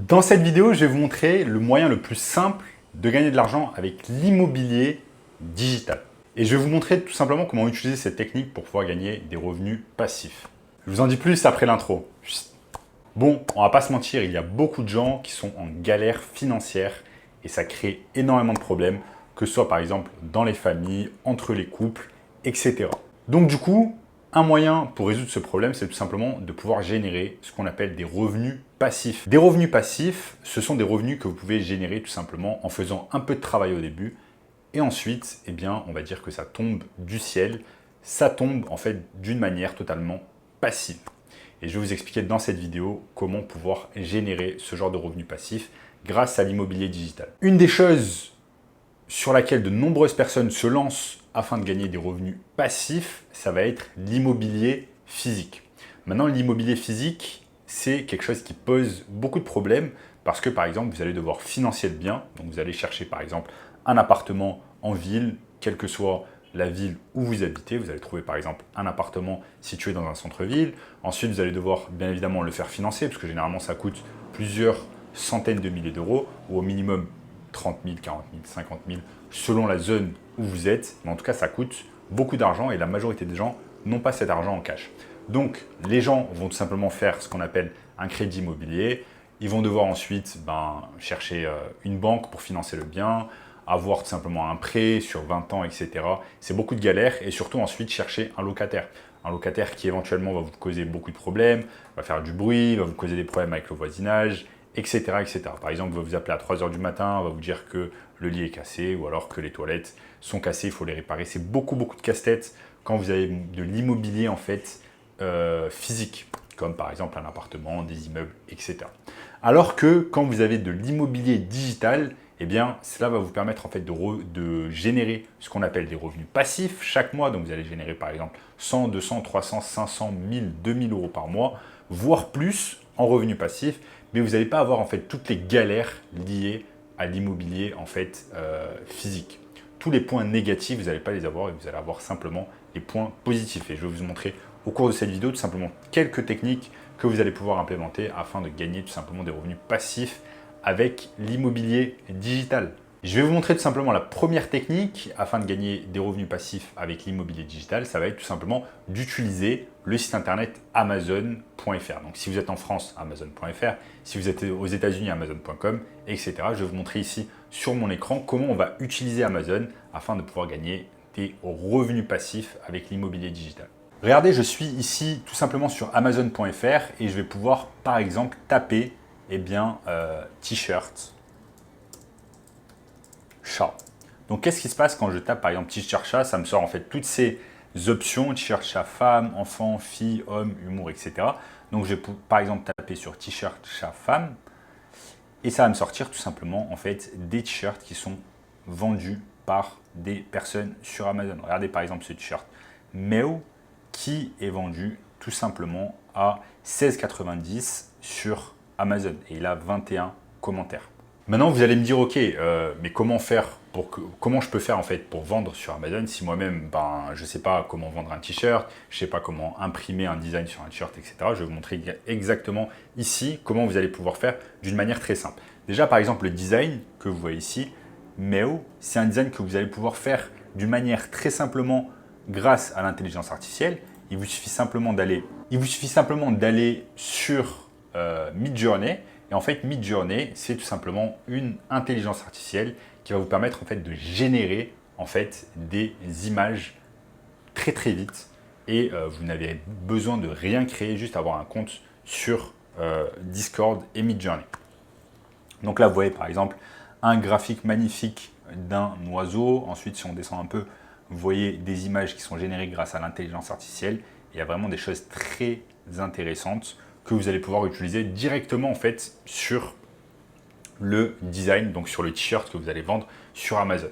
Dans cette vidéo, je vais vous montrer le moyen le plus simple de gagner de l'argent avec l'immobilier digital. Et je vais vous montrer tout simplement comment utiliser cette technique pour pouvoir gagner des revenus passifs. Je vous en dis plus après l'intro. Bon, on va pas se mentir, il y a beaucoup de gens qui sont en galère financière et ça crée énormément de problèmes, que ce soit par exemple dans les familles, entre les couples, etc. Donc du coup, un moyen pour résoudre ce problème, c'est tout simplement de pouvoir générer ce qu'on appelle des revenus passifs. Des revenus passifs, ce sont des revenus que vous pouvez générer tout simplement en faisant un peu de travail au début et ensuite, eh bien, on va dire que ça tombe du ciel. Ça tombe en fait d'une manière totalement passive. Et je vais vous expliquer dans cette vidéo comment pouvoir générer ce genre de revenus passifs grâce à l'immobilier digital. Une des choses sur laquelle de nombreuses personnes se lancent afin de gagner des revenus passifs, ça va être l'immobilier physique. Maintenant, l'immobilier physique, c'est quelque chose qui pose beaucoup de problèmes parce que par exemple, vous allez devoir financer le bien. Donc vous allez chercher par exemple un appartement en ville, quelle que soit la ville où vous habitez. Vous allez trouver par exemple un appartement situé dans un centre-ville. Ensuite, vous allez devoir bien évidemment le faire financer parce que généralement, ça coûte plusieurs centaines de milliers d'euros ou au minimum 30 000, 40 000, 50 000 selon la zone où vous êtes. Mais en tout cas, ça coûte beaucoup d'argent et la majorité des gens n'ont pas cet argent en cash. Donc, les gens vont tout simplement faire ce qu'on appelle un crédit immobilier. Ils vont devoir ensuite chercher une banque pour financer le bien, avoir tout simplement un prêt sur 20 ans, etc. C'est beaucoup de galères et surtout ensuite chercher un locataire. Un locataire qui éventuellement va vous causer beaucoup de problèmes, va faire du bruit, va vous causer des problèmes avec le voisinage, etc., etc. Par exemple, il va vous appeler à 3 h du matin, va vous dire que le lit est cassé ou alors que les toilettes sont cassées, il faut les réparer. C'est beaucoup de casse-tête quand vous avez de l'immobilier en fait physique, comme par exemple un appartement, des immeubles, etc. Alors que quand vous avez de l'immobilier digital, eh bien, cela va vous permettre en fait de générer ce qu'on appelle des revenus passifs chaque mois. Donc, vous allez générer par exemple 100, 200, 300, 500, 1000, 2000 euros par mois, voire plus en revenus passifs. Mais vous n'allez pas avoir en fait toutes les galères liées à l'immobilier en fait physique. Tous les points négatifs, vous n'allez pas les avoir et vous allez avoir simplement les points positifs. Et je vais vous montrer au cours de cette vidéo tout simplement quelques techniques que vous allez pouvoir implémenter afin de gagner tout simplement des revenus passifs avec l'immobilier digital. Je vais vous montrer tout simplement la première technique afin de gagner des revenus passifs avec l'immobilier digital. Ça va être tout simplement d'utiliser le site internet Amazon.fr. Donc si vous êtes en France, Amazon.fr. Si vous êtes aux États-Unis, Amazon.com, etc. Je vais vous montrer ici sur mon écran comment on va utiliser Amazon afin de pouvoir gagner des revenus passifs avec l'immobilier digital. Regardez, je suis ici tout simplement sur Amazon.fr et je vais pouvoir par exemple taper t-shirt chat. Donc qu'est-ce qui se passe quand je tape par exemple t-shirt chat? Ça me sort en fait toutes ces options, t-shirt chat femme, enfant, fille, homme, humour, etc. Donc je vais par exemple taper sur t-shirt chat femme et ça va me sortir tout simplement en fait des t-shirts qui sont vendus par des personnes sur Amazon. Regardez par exemple ce t-shirt Meo qui est vendu tout simplement à 16,90 sur Amazon et il a 21 commentaires. Maintenant, vous allez me dire, ok, mais comment je peux faire en fait pour vendre sur Amazon si moi-même, je ne sais pas comment vendre un t-shirt, je ne sais pas comment imprimer un design sur un t-shirt, etc. Je vais vous montrer exactement ici comment vous allez pouvoir faire d'une manière très simple. Déjà, par exemple, le design que vous voyez ici, Meo, c'est un design que vous allez pouvoir faire d'une manière très simplement grâce à l'intelligence artificielle. Il vous suffit simplement d'aller sur Midjourney. Et en fait, Midjourney, c'est tout simplement une intelligence artificielle qui va vous permettre en fait de générer en fait des images très très vite. Et vous n'avez besoin de rien créer, juste avoir un compte sur Discord et Midjourney. Donc là, vous voyez par exemple un graphique magnifique d'un oiseau. Ensuite, si on descend un peu, vous voyez des images qui sont générées grâce à l'intelligence artificielle. Il y a vraiment des choses très intéressantes que vous allez pouvoir utiliser directement en fait sur le design, donc sur le t-shirt que vous allez vendre sur Amazon.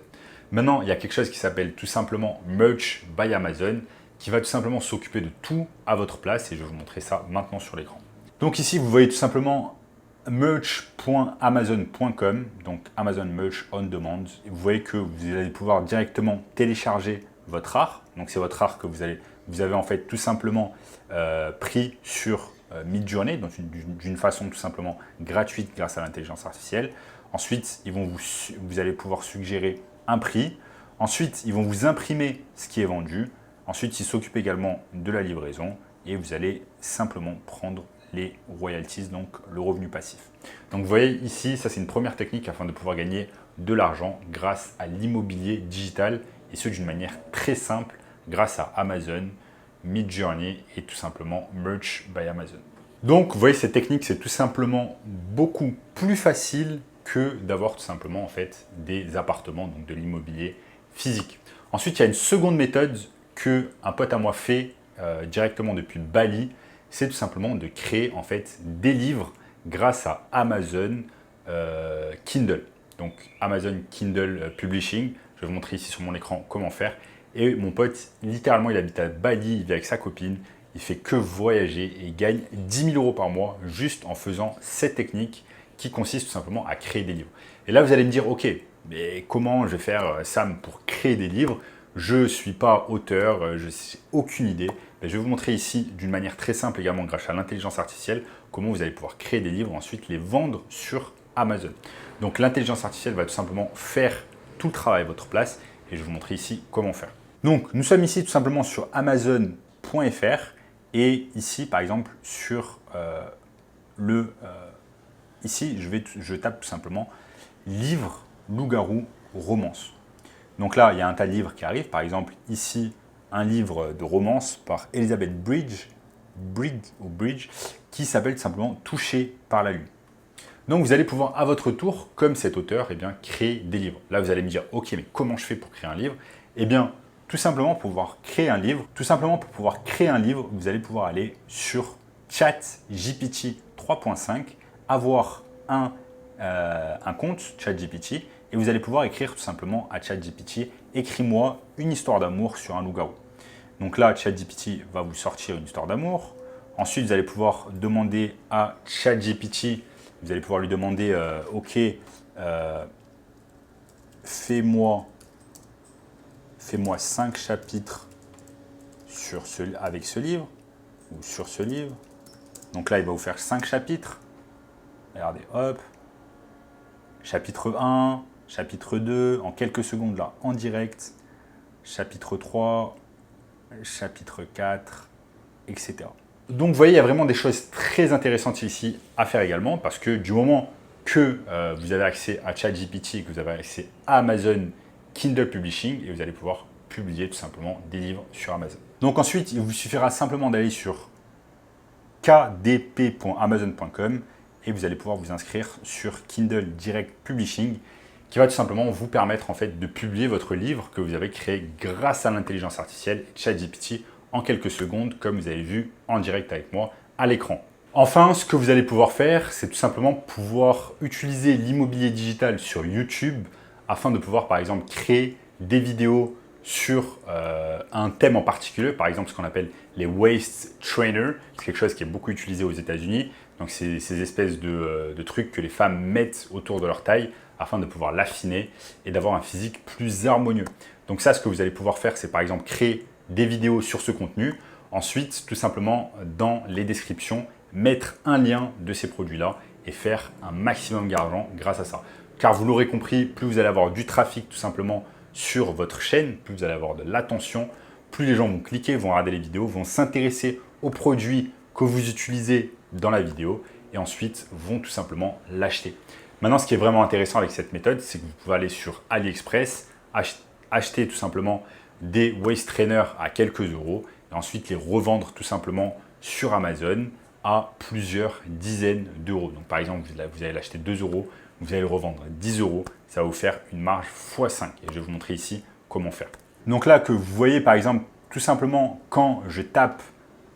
Maintenant, il y a quelque chose qui s'appelle tout simplement Merch by Amazon qui va tout simplement s'occuper de tout à votre place et je vais vous montrer ça maintenant sur l'écran. Donc ici, vous voyez tout simplement merch.amazon.com, donc Amazon Merch on Demand. Vous voyez que vous allez pouvoir directement télécharger votre art. Donc c'est votre art que vous avez en fait tout simplement pris sur Midjourney, donc d'une façon tout simplement gratuite grâce à l'intelligence artificielle. Ensuite, vous allez pouvoir suggérer un prix. Ensuite, ils vont vous imprimer ce qui est vendu. Ensuite, ils s'occupent également de la livraison et vous allez simplement prendre les royalties, donc le revenu passif. Donc vous voyez ici, ça c'est une première technique afin de pouvoir gagner de l'argent grâce à l'immobilier digital et ce d'une manière très simple grâce à Amazon, Midjourney et tout simplement Merch by Amazon. Donc vous voyez, cette technique c'est tout simplement beaucoup plus facile que d'avoir tout simplement en fait des appartements, donc de l'immobilier physique. Ensuite, il y a une seconde méthode qu'un pote à moi fait directement depuis Bali, c'est tout simplement de créer en fait des livres grâce à Amazon Kindle. Donc Amazon Kindle Publishing, je vais vous montrer ici sur mon écran comment faire. Et mon pote, littéralement, il habite à Bali, il vit avec sa copine, il fait que voyager et il gagne 10 000 € par mois juste en faisant cette technique qui consiste tout simplement à créer des livres. Et là, vous allez me dire, ok, mais comment je vais faire, Sam, pour créer des livres? Je ne suis pas auteur, je n'ai aucune idée. Mais je vais vous montrer ici, d'une manière très simple également, grâce à l'intelligence artificielle, comment vous allez pouvoir créer des livres et ensuite les vendre sur Amazon. Donc l'intelligence artificielle va tout simplement faire tout le travail à votre place et je vais vous montrer ici comment faire. Donc nous sommes ici tout simplement sur Amazon.fr et ici par exemple sur ici je tape tout simplement livre loup-garou romance. Donc là il y a un tas de livres qui arrivent, par exemple ici un livre de romance par Elizabeth Bridge qui s'appelle tout simplement Touché par la lune. Donc vous allez pouvoir à votre tour, comme cet auteur, eh bien, créer des livres. Là vous allez me dire, ok, mais comment je fais pour créer un livre? Eh bien, tout simplement pour pouvoir créer un livre, vous allez pouvoir aller sur ChatGPT 3.5, avoir un compte ChatGPT et vous allez pouvoir écrire tout simplement à ChatGPT, écris-moi une histoire d'amour sur un loup-garou. Donc là, ChatGPT va vous sortir une histoire d'amour. Ensuite, vous allez pouvoir demander à ChatGPT, vous allez pouvoir lui demander, ok, fais-moi 5 chapitres avec ce livre ou sur ce livre. Donc là, il va vous faire 5 chapitres. Regardez, hop. Chapitre 1, chapitre 2, en quelques secondes là, en direct. Chapitre 3, chapitre 4, etc. Donc vous voyez, il y a vraiment des choses très intéressantes ici à faire également parce que du moment que vous avez accès à ChatGPT et que vous avez accès à Amazon Kindle Publishing, et vous allez pouvoir publier tout simplement des livres sur Amazon. Donc ensuite, il vous suffira simplement d'aller sur kdp.amazon.com et vous allez pouvoir vous inscrire sur Kindle Direct Publishing qui va tout simplement vous permettre en fait de publier votre livre que vous avez créé grâce à l'intelligence artificielle et ChatGPT en quelques secondes, comme vous avez vu en direct avec moi à l'écran. Enfin, ce que vous allez pouvoir faire, c'est tout simplement pouvoir utiliser l'immobilier digital sur YouTube afin de pouvoir, par exemple, créer des vidéos sur un thème en particulier, par exemple ce qu'on appelle les waist trainers, c'est quelque chose qui est beaucoup utilisé aux États-Unis. Donc, c'est ces espèces de trucs que les femmes mettent autour de leur taille afin de pouvoir l'affiner et d'avoir un physique plus harmonieux. Donc ça, ce que vous allez pouvoir faire, c'est par exemple créer des vidéos sur ce contenu. Ensuite, tout simplement, dans les descriptions, mettre un lien de ces produits-là et faire un maximum d'argent grâce à ça. Car vous l'aurez compris, plus vous allez avoir du trafic tout simplement sur votre chaîne, plus vous allez avoir de l'attention, plus les gens vont cliquer, vont regarder les vidéos, vont s'intéresser aux produits que vous utilisez dans la vidéo et ensuite vont tout simplement l'acheter. Maintenant, ce qui est vraiment intéressant avec cette méthode, c'est que vous pouvez aller sur AliExpress, acheter tout simplement des waist trainers à quelques euros et ensuite les revendre tout simplement sur Amazon à plusieurs dizaines d'euros. Donc par exemple, vous allez l'acheter 2 euros, vous allez le revendre 10 euros, ça va vous faire une marge x5 et je vais vous montrer ici comment faire. Donc là que vous voyez par exemple, tout simplement quand je tape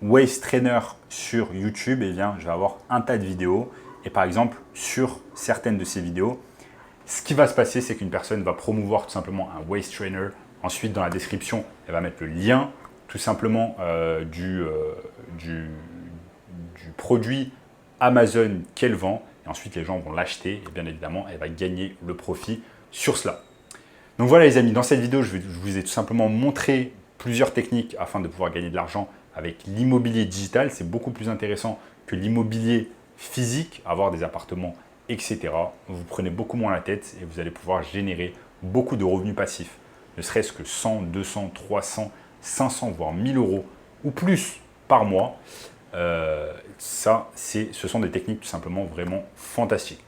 waist trainer sur YouTube, eh bien, je vais avoir un tas de vidéos et par exemple sur certaines de ces vidéos, ce qui va se passer, c'est qu'une personne va promouvoir tout simplement un waist trainer. Ensuite, dans la description, elle va mettre le lien tout simplement du produit Amazon qu'elle vend. Et ensuite, les gens vont l'acheter et bien évidemment, elle va gagner le profit sur cela. Donc voilà les amis, dans cette vidéo, je vous ai tout simplement montré plusieurs techniques afin de pouvoir gagner de l'argent avec l'immobilier digital. C'est beaucoup plus intéressant que l'immobilier physique, avoir des appartements, etc. Vous prenez beaucoup moins la tête et vous allez pouvoir générer beaucoup de revenus passifs. Ne serait-ce que 100, 200, 300, 500, voire 1000 euros ou plus par mois. Ce sont des techniques tout simplement vraiment fantastiques.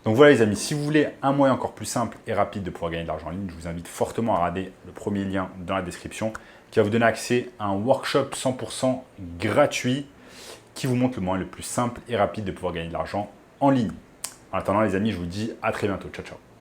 Donc voilà les amis, si vous voulez un moyen encore plus simple et rapide de pouvoir gagner de l'argent en ligne, je vous invite fortement à regarder le premier lien dans la description qui va vous donner accès à un workshop 100% gratuit qui vous montre le moyen le plus simple et rapide de pouvoir gagner de l'argent en ligne. En attendant les amis, je vous dis à très bientôt. Ciao, ciao.